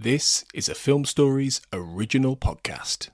This is a Film Stories original podcast.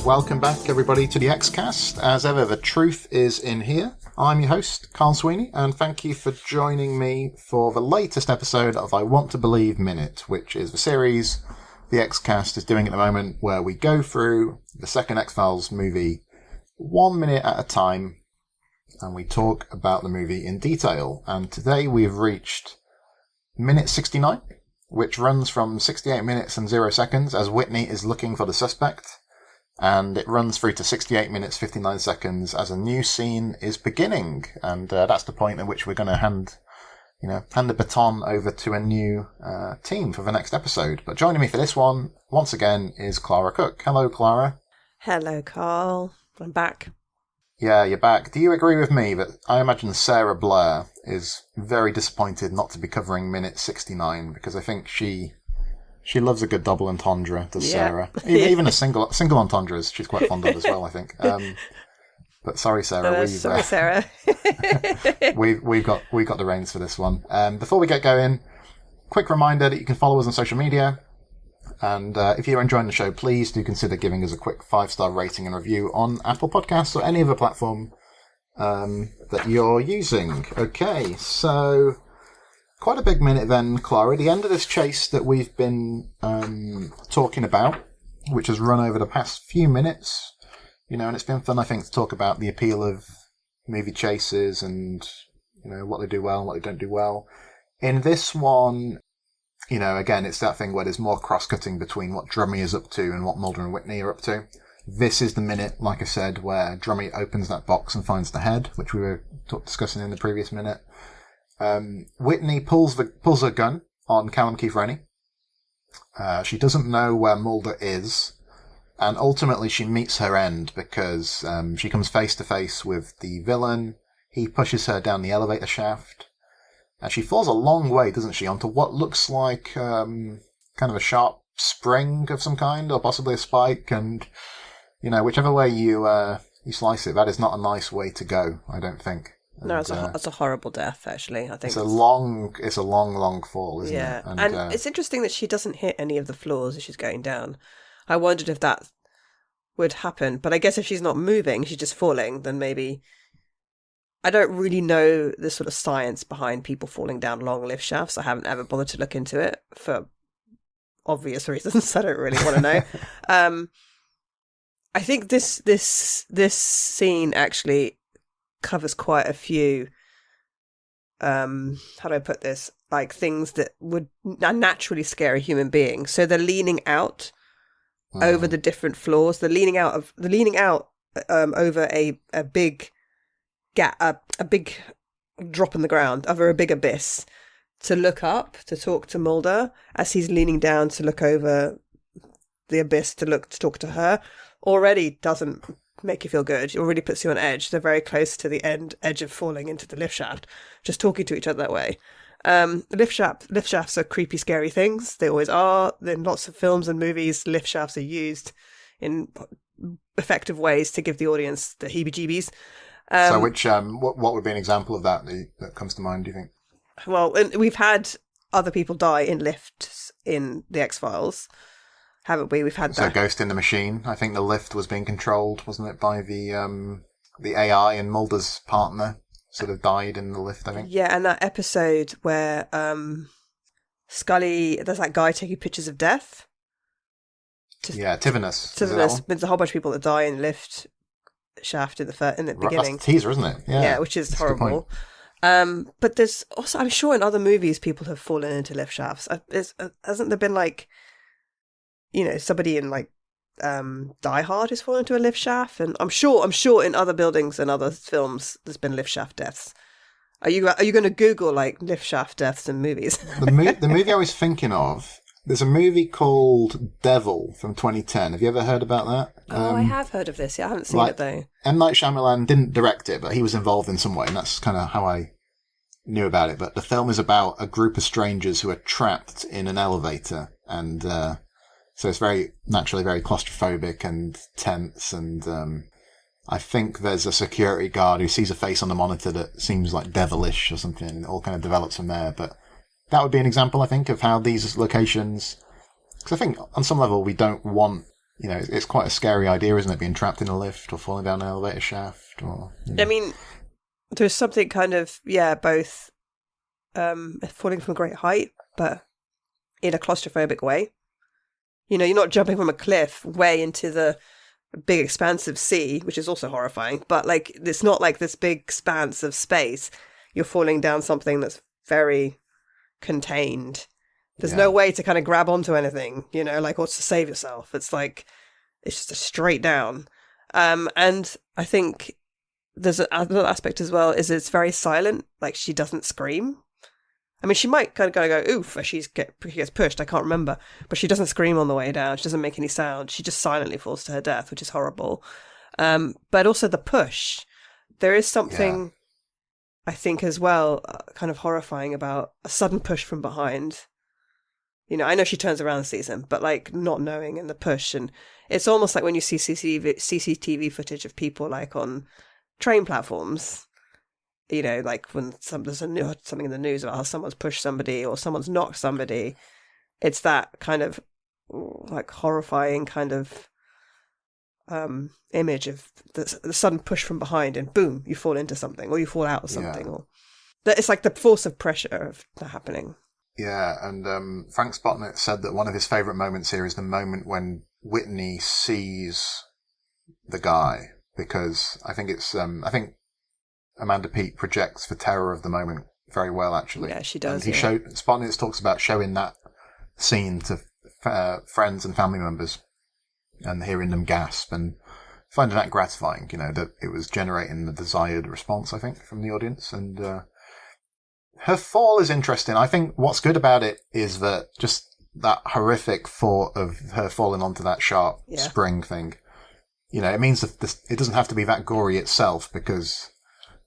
Welcome back, everybody, to the X-Cast. As ever, the truth is in here. I'm your host, Carl Sweeney, and thank you for joining me for the latest episode of I Want to Believe Minute, which is the series the X-Cast is doing at the moment, where we go through the second X-Files movie 1 minute at a time, and we talk about the movie in detail. And today we've reached minute 69, which runs from 68 minutes and 0 seconds as Whitney is looking for the suspect. And it runs through to 68 minutes, 59 seconds as a new scene is beginning. And that's the point at which we're going to hand the baton over to a new team for the next episode. But joining me for this one, once again, is Clara Cook. Hello, Clara. Hello, Carl. I'm back. Yeah, you're back. Do you agree with me that I imagine Sarah Blair is very disappointed not to be covering minute 69? Because I think she loves a good double entendre, does Sarah? Even a single entendres she's quite fond of as well, I think. But sorry, Sarah. Sorry, Sarah. we've got the reins for this one. Before we get going, quick reminder that you can follow us on social media. And if you're enjoying the show, please do consider giving us a quick 5-star rating and review on Apple Podcasts or any other platform that you're using. Okay, so quite a big minute then, Clara. The end of this chase that we've been talking about, which has run over the past few minutes, and it's been fun, I think, to talk about the appeal of movie chases and, what they do well and what they don't do well. In this one, again, it's that thing where there's more cross-cutting between what Drummy is up to and what Mulder and Whitney are up to. This is the minute, like I said, where Drummy opens that box and finds the head, which we were discussing in the previous minute. Whitney pulls her gun on Callum Ferreri. She doesn't know where Mulder is, and ultimately she meets her end because she comes face to face with the villain. He pushes her down the elevator shaft, and she falls a long way, doesn't she, onto what looks like kind of a sharp spring of some kind, or possibly a spike. And whichever way you slice it, that is not a nice way to go, I don't think. No, it's a horrible death, actually. I think it's a long fall, isn't it? Yeah, and it's interesting that she doesn't hit any of the floors as she's going down. I wondered if that would happen, but I guess if she's not moving, she's just falling, then maybe. I don't really know the sort of science behind people falling down long lift shafts. I haven't ever bothered to look into it for obvious reasons. I don't really want to know. I think this scene actually covers quite a few how do I put this, like things that would naturally scare a human being. So they're leaning out over the different floors. They're leaning out over a big gap, a big drop in the ground, over a big abyss, to look up to talk to Mulder as he's leaning down to look over the abyss to talk to her. Already doesn't make you feel good. It already puts you on edge. They're very close to the edge of falling into the lift shaft, just talking to each other that way. Lift shafts are creepy, scary things. They always are. In lots of films and movies, lift shafts are used in effective ways to give the audience the heebie-jeebies. So what would be an example of that comes to mind, do you think? Well, we've had other people die in lifts in the X-Files, haven't we? We've had that. So Ghost in the Machine. I think the lift was being controlled, wasn't it, by the AI, and Mulder's partner sort of died in the lift, I think. Yeah, and that episode where Scully, there's that guy taking pictures of death. Tivernus. There's a whole bunch of people that die in the lift shaft in the beginning. That's the teaser, isn't it? Yeah, which is horrible. But there's also, I'm sure in other movies people have fallen into lift shafts. Hasn't there been somebody in Die Hard has fallen into a lift shaft, and I'm sure in other buildings and other films there's been lift shaft deaths. Are you going to Google lift shaft deaths in movies? The movie I was thinking of There's a movie called Devil from 2010. Have you ever heard about that? I have heard of this. Yeah, I haven't seen it though. M. Night Shyamalan didn't direct it, but he was involved in some way, and that's kind of how I knew about it. But the film is about a group of strangers who are trapped in an elevator, and so it's very naturally very claustrophobic and tense. And I think there's a security guard who sees a face on the monitor that seems like devilish or something, and it all kind of develops from there. But that would be an example, I think, of how these locations... Because I think on some level we don't want... it's quite a scary idea, isn't it? Being trapped in a lift or falling down an elevator shaft. Or, I mean, there's something kind of, both falling from a great height, but in a claustrophobic way. You're not jumping from a cliff way into the big expansive sea, which is also horrifying, but it's not like this big expanse of space. You're falling down something that's very contained. There's no way to kind of grab onto anything, or to save yourself. It's it's just a straight down. And I think there's another aspect as well, is it's very silent. She doesn't scream. I mean, she might kind of go oof as she gets pushed. I can't remember, but she doesn't scream on the way down. She doesn't make any sound. She just silently falls to her death, which is horrible. But also the push. There is something, I think, as well, kind of horrifying about a sudden push from behind. I know she turns around and sees him, but not knowing and the push, and it's almost like when you see CCTV footage of people on train platforms. When there's something in the news about how someone's pushed somebody or someone's knocked somebody, it's that kind of horrifying kind of image of the sudden push from behind and boom, you fall into something or you fall out of something, or that it's like the force of pressure of that happening. Yeah, and Frank Spotnitz said that one of his favourite moments here is the moment when Whitney sees the guy, because I think Amanda Peet projects the terror of the moment very well, actually. Yeah, she does. And Spotnitz talks about showing that scene to friends and family members and hearing them gasp and finding that gratifying, that it was generating the desired response, I think, from the audience. And her fall is interesting. I think what's good about it is that just that horrific thought of her falling onto that sharp spring thing, it means that it doesn't have to be that gory itself, because...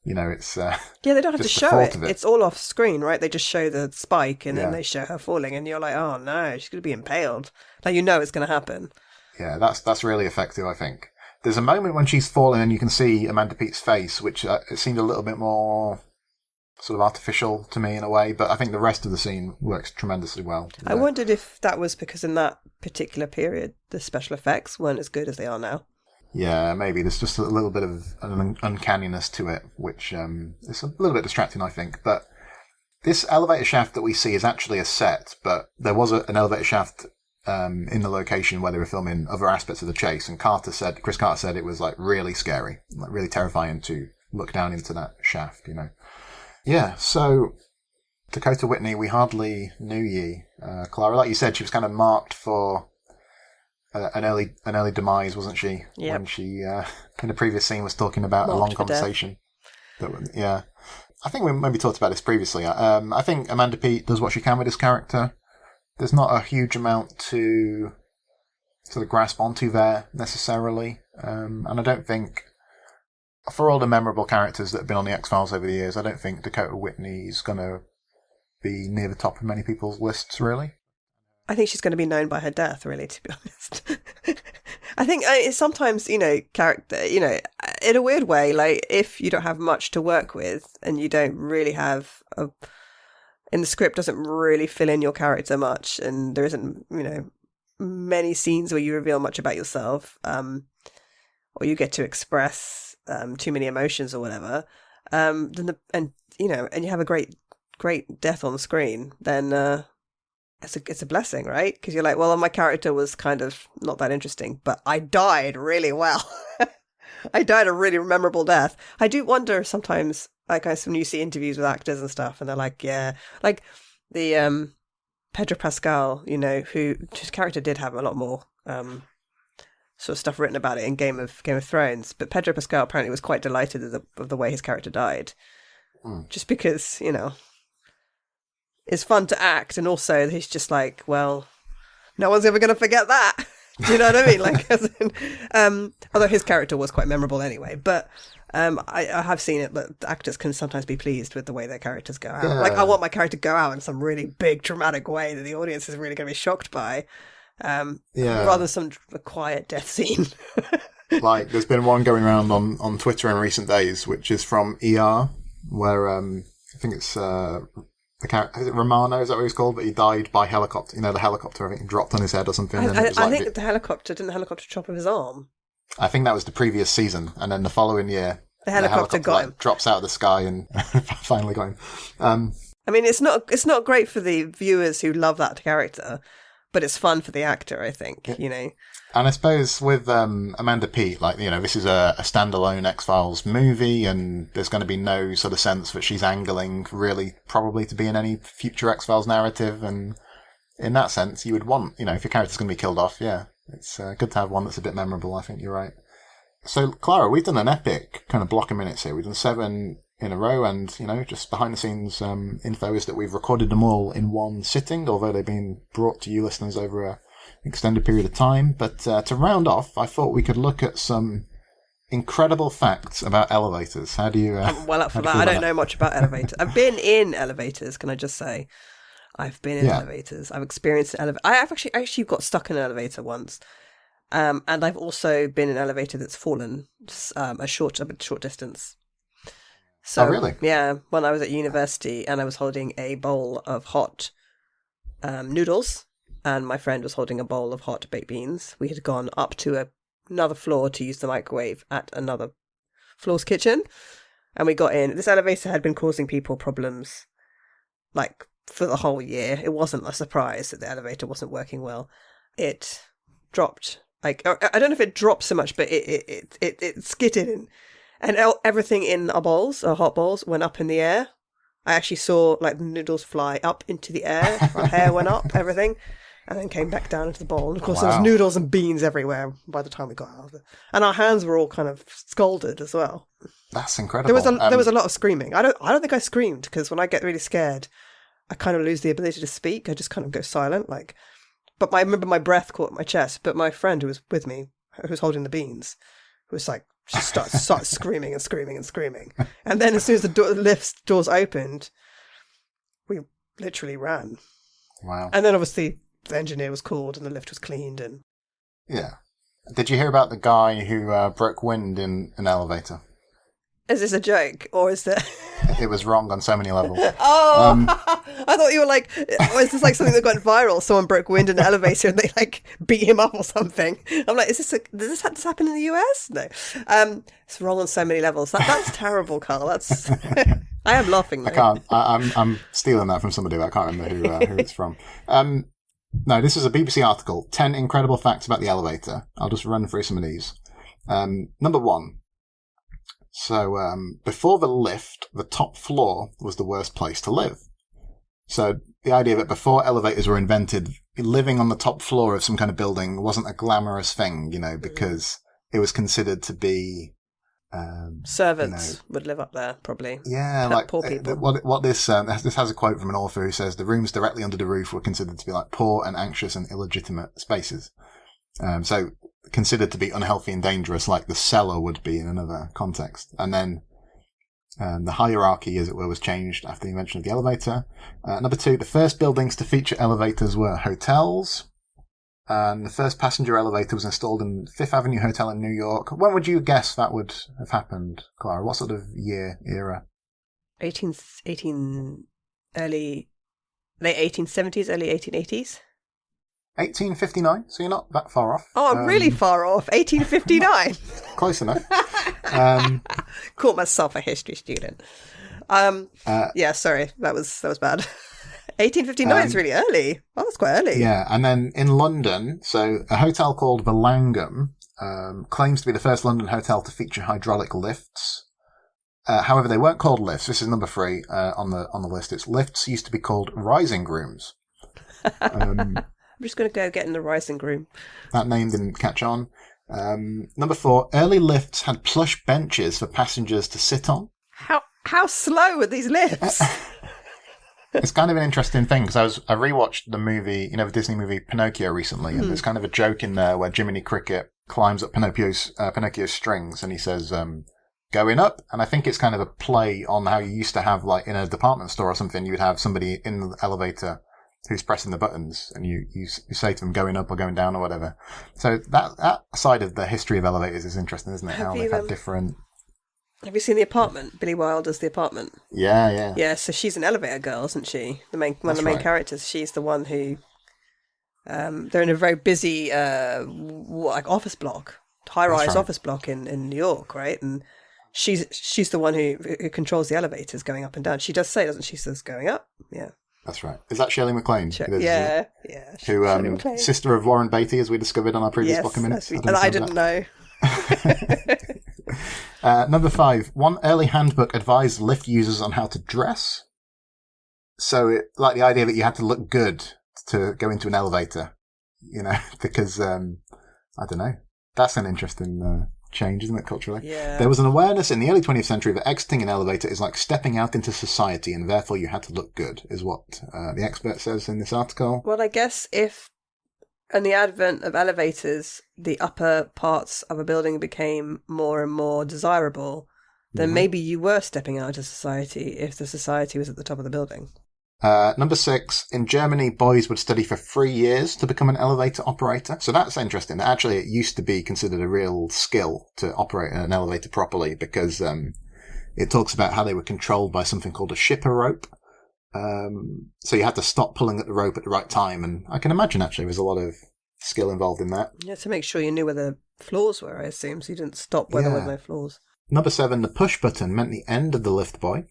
it's... they don't have to show it. It's all off screen, right? They just show the spike and then they show her falling and you're like, oh no, she's going to be impaled. It's going to happen. Yeah, that's really effective, I think. There's a moment when she's falling and you can see Amanda Peet's face, which it seemed a little bit more sort of artificial to me in a way, but I think the rest of the scene works tremendously well. I wondered if that was because in that particular period, the special effects weren't as good as they are now. Yeah, maybe. There's just a little bit of an uncanniness to it, which is a little bit distracting, I think. But this elevator shaft that we see is actually a set, but there was an elevator shaft in the location where they were filming other aspects of the chase, and Chris Carter said it was really scary, really terrifying to look down into that shaft, Yeah, so Dakota Whitney, we hardly knew ye. Clara, like you said, she was kind of marked for... an early demise, wasn't she? Yep. When she, in the previous scene, was talking about a long conversation. I think we maybe talked about this previously. I think Amanda Peet does what she can with this character. There's not a huge amount to sort of grasp onto there, necessarily. And I don't think, for all the memorable characters that have been on the X-Files over the years, I don't think Dakota Whitney's going to be near the top of many people's lists, really. I think she's going to be known by her death, really, to be honest. I think sometimes, character, in a weird way, if you don't have much to work with and you don't really have in the script doesn't really fill in your character much, and there isn't, many scenes where you reveal much about yourself, or you get to express too many emotions or whatever, and you have a great death on the screen, then it's a blessing, right? Because you're like, well, my character was kind of not that interesting, but I died really well. I died a really memorable death. I do wonder sometimes, when you see interviews with actors and stuff, and they're like, yeah, like the Pedro Pascal, whose character did have a lot more sort of stuff written about it in Game of Thrones, but Pedro Pascal apparently was quite delighted of the way his character died, just because it's fun to act, and also he's just like, well, no one's ever going to forget that. Do you know what I mean? Like, as in, although his character was quite memorable anyway, but I have seen it that actors can sometimes be pleased with the way their characters go out. Yeah. Like, I want my character to go out in some really big, dramatic way that the audience is really going to be shocked by, rather than some quiet death scene. Like, there's been one going around on Twitter in recent days, which is from ER, where I think it's the character, is it Romano? Is that what he was called? But he died by helicopter. You know, the helicopter, I think, dropped on his head or something. I think the helicopter chop off his arm? I think that was the previous season, and then the following year, the helicopter got him. Drops out of the sky and finally got him. I mean, it's not great for the viewers who love that character, but it's fun for the actor, I think. You know. And I suppose with Amanda Peet, like, you know, this is a standalone X-Files movie, and there's going to be no sort of sense that she's angling really probably to be in any future X-Files narrative. And in that sense, you would want, you know, if your character's going to be killed off, yeah, it's good to have one that's a bit memorable. I think you're right. So, Clara, we've done an epic kind of block of minutes here. We've done 7 in a row, and, you know, just behind the scenes info is that we've recorded them all in one sitting, although they've been brought to you listeners over a extended period of time. But to round off, I thought we could look at some incredible facts about elevators. How do you... I'm well up for that. I don't know much about elevators. I've been in elevators, can I just say? I've been in elevators. I've experienced an elevator. I've actually got stuck in an elevator once. And I've also been in an elevator that's fallen a short distance. So, oh, really? Yeah, when I was at university and I was holding a bowl of hot noodles, and my friend was holding a bowl of hot baked beans. We had gone up to another floor to use the microwave at another floor's kitchen. And we got in. This elevator had been causing people problems, like, for the whole year. It wasn't a surprise that the elevator wasn't working well. It dropped. Like, I don't know if it dropped so much, but it skidded in. And everything in our bowls, our hot bowls, went up in the air. I actually saw, like, the noodles fly up into the air. Our hair went up, everything. And then came back down into the bowl. And of course, there was noodles and beans everywhere by the time we got out of it. And our hands were all kind of scalded as well. That's incredible. There was a lot of screaming. I don't think I screamed, because when I get really scared, I kind of lose the ability to speak. I just kind of go silent. Like, but I remember my breath caught my chest. But my friend who was with me, who was holding the beans, was like, just starts screaming and screaming and screaming. And then as soon as the lift doors opened, we literally ran. Wow. And then obviously the engineer was called and the lift was cleaned. And yeah. Did you hear about the guy who broke wind in an elevator? Is this a joke, or is there... It was wrong on so many levels. I thought you were like, is this like something that got viral? Someone broke wind in an elevator and they like beat him up or something. I'm like, does this happen in the US? No. It's wrong on so many levels. That's terrible, Carl. That's... I am laughing, though. I can't. I'm stealing that from somebody, but I can't remember who it's from. No, this is a BBC article, 10 incredible facts about the elevator. I'll just run through some of these. Number 1. So, before the lift, the top floor was the worst place to live. So, the idea that before elevators were invented, living on the top floor of some kind of building wasn't a glamorous thing, you know, because it was considered to be... servants would live up there, probably. Yeah, like poor people. What this has a quote from an author who says the rooms directly under the roof were considered to be like poor and anxious and illegitimate spaces. So considered to be unhealthy and dangerous, like the cellar would be in another context. And then the hierarchy, as it were, was changed after the invention of the elevator. Number 2, the first buildings to feature elevators were hotels. And the first passenger elevator was installed in Fifth Avenue Hotel in New York. When would you guess that would have happened, Clara? What sort of era? Late 1870s, early 1880s. 1859, so you're not that far off. Oh, I'm really far off. 1859. Close enough. Caught myself a history student. Yeah, sorry, that was bad. 1859 is really early. Oh, that's quite early. Yeah, and then in London, so a hotel called the Langham claims to be the first London hotel to feature hydraulic lifts. However, they weren't called lifts. This is number 3 on the list. It's lifts used to be called rising rooms. I'm just going to go get in the rising room. That name didn't catch on. Number 4, early lifts had plush benches for passengers to sit on. How slow are these lifts? It's kind of an interesting thing because I rewatched the movie, the Disney movie Pinocchio recently, and there's kind of a joke in there where Jiminy Cricket climbs up Pinocchio's strings and he says, going up. And I think it's kind of a play on how you used to have, like in a department store or something, you would have somebody in the elevator who's pressing the buttons and you say to them going up or going down or whatever. So that side of the history of elevators is interesting, isn't it? How they've had different... Have you seen The Apartment? Billy Wilder's The Apartment. Yeah. Yeah, so she's an elevator girl, isn't she? One of the main characters. She's the one who... they're in a very busy office block, high-rise office block in New York, right? And she's the one who controls the elevators going up and down. She does say, doesn't she? Says going up. Yeah. That's right. Is that Shirley MacLaine? Yeah. Who, sister of Warren Beatty, as we discovered on our previous block of minutes. And I didn't know. Number 5. One early handbook advised lift users on how to dress. So, like the idea that you had to look good to go into an elevator, because, I don't know. That's an interesting change, isn't it, culturally? Yeah. There was an awareness in the early 20th century that exiting an elevator is like stepping out into society, and therefore you had to look good, is what the expert says in this article. Well, I guess if, in the advent of elevators, the upper parts of a building became more and more desirable, then maybe you were stepping out into society if the society was at the top of the building. Number 6, in Germany, boys would study for 3 years to become an elevator operator. So that's interesting. Actually, it used to be considered a real skill to operate an elevator properly because it talks about how they were controlled by something called a shipper rope. So you had to stop pulling at the rope at the right time. And I can imagine, actually, there's a lot of skill involved in that. Yeah, to make sure you knew where the floors were, I assume, so you didn't stop where there were no floors. Number 7, the push button meant the end of the lift boy.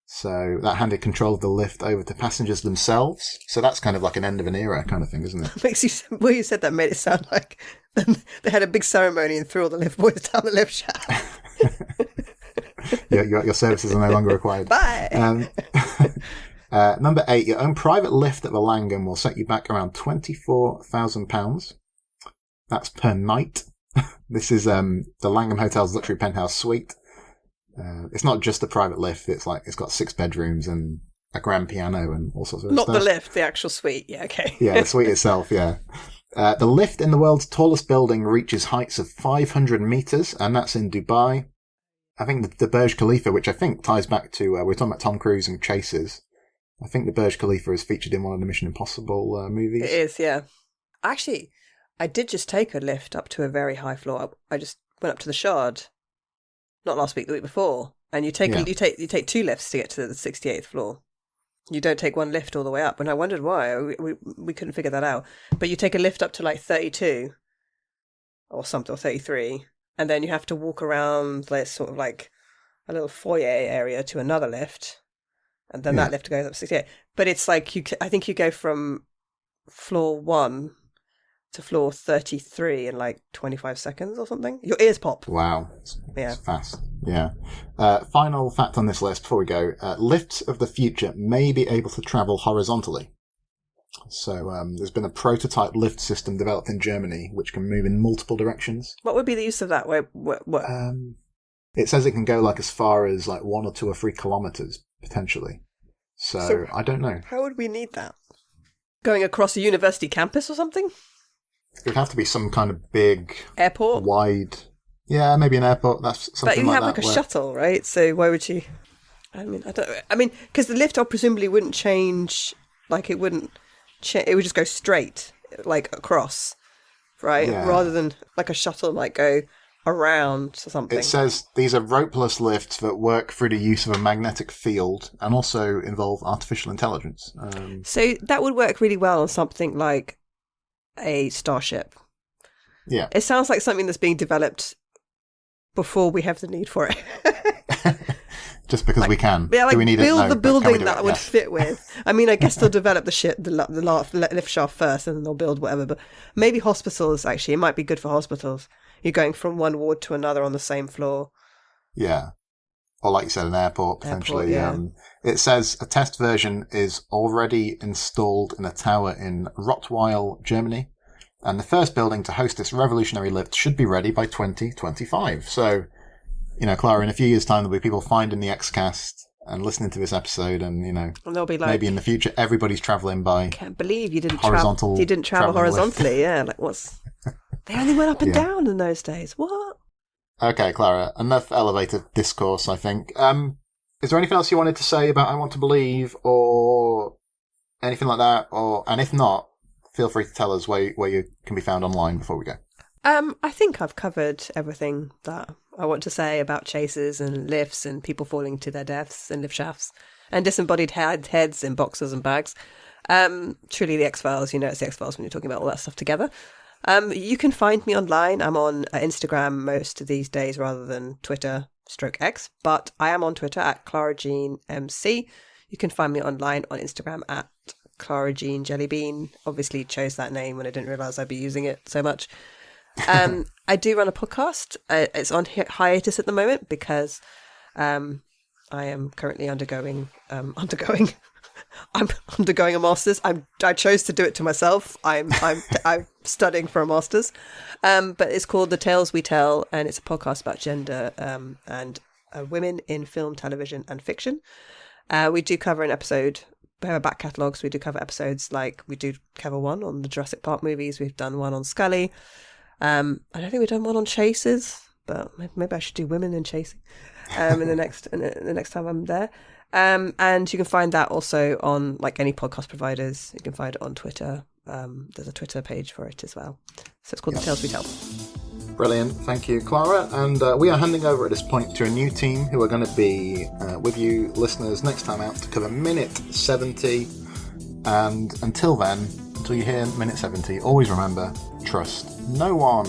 So that handed control of the lift over to passengers themselves. So that's kind of like an end of an era kind of thing, isn't it? Well, you said that made it sound like they had a big ceremony and threw all the lift boys down the lift shaft. Your services are no longer required. Bye! Number 8, your own private lift at the Langham will set you back around £24,000. That's per night. This is the Langham Hotel's luxury penthouse suite. It's not just a private lift. It's got 6 bedrooms and a grand piano and all sorts of stuff. Not the lift, the actual suite. Yeah, okay. Yeah, the suite itself, yeah. The lift in the world's tallest building reaches heights of 500 metres, and that's in Dubai. I think the Burj Khalifa, which I think ties back to, we're talking about Tom Cruise and chases. I think the Burj Khalifa is featured in one of the Mission Impossible movies. It is, yeah. Actually, I did just take a lift up to a very high floor. I just went up to the Shard. Not last week, the week before. And you take 2 lifts to get to the 68th floor. You don't take one lift all the way up. And I wondered why. We couldn't figure that out. But you take a lift up to like 32 or something, or 33. And then you have to walk around sort of like a little foyer area to another lift. And then that lift goes up to 68. But it's like, I think you go from floor 1 to floor 33 in like 25 seconds or something. Your ears pop. Wow. It's fast. Yeah. Final fact on this list before we go. Lifts of the future may be able to travel horizontally. So there's been a prototype lift system developed in Germany which can move in multiple directions. What would be the use of that? What? It says it can go like as far as like 1 or 2 or 3 kilometres, potentially. So I don't know. How would we need that? Going across a university campus or something? It would have to be some kind of big... Airport? Wide... Yeah, maybe an airport. That's something like that. But you have like a shuttle, right? So why would you... I mean, because the lift presumably wouldn't change... Like, it wouldn't... It would just go straight, like, across, right? Yeah. Rather than, like, a shuttle might go around or something. It says these are ropeless lifts that work through the use of a magnetic field and also involve artificial intelligence. So that would work really well on something like a starship. Yeah. It sounds like something that's being developed before we have the need for it. Just because we can. Yeah, like do we need build it? No, the building that it? would Yes. fit with. I mean, I guess they'll develop the lift shaft first and then they'll build whatever. But maybe hospitals, actually. It might be good for hospitals. You're going from one ward to another on the same floor. Yeah. Or like you said, an airport, potentially. Yeah. It says a test version is already installed in a tower in Rottweil, Germany. And the first building to host this revolutionary lift should be ready by 2025. So, Clara, in a few years' time, there'll be people finding the X-Cast listening to this episode, and and they'll be like, maybe in the future everybody's travelling by. Can't believe you didn't horizontal. You didn't travel horizontally. Yeah, like what's? They only went up and down in those days. What? Okay, Clara. Enough elevator discourse, I think. Is there anything else you wanted to say about I Want to Believe or anything like that? And if not, feel free to tell us where you can be found online before we go. I think I've covered everything that I want to say about chases and lifts and people falling to their deaths and lift shafts and disembodied heads in boxes and bags. Truly the X-Files, it's the X-Files when you're talking about all that stuff together. You can find me online. I'm on Instagram most of these days rather than Twitter/X, but I am on Twitter at ClaraJeanMC. You can find me online on Instagram at ClaraJeanJellybean. Obviously chose that name when I didn't realise I'd be using it so much. I do run a podcast. It's on hiatus at the moment because I am currently undergoing I'm undergoing a master's. I chose to do it to myself. I'm studying for a master's, but it's called The Tales We Tell, and it's a podcast about gender and women in film, television, and fiction. We do cover an episode. We have a back catalogue, so we do cover episodes like we do cover one on the Jurassic Park movies. We've done one on Scully. I don't think we've done one on chases, but maybe I should do women in chasing in the next time I'm there. And you can find that also on like any podcast providers. You can find it on Twitter. There's a Twitter page for it as well. So it's called The Tales We Tell. Brilliant. Thank you, Clara. And we are handing over at this point to a new team who are going to be with you listeners next time out to cover minute 70. And until then, until you hear minute 70, always remember, trust no one.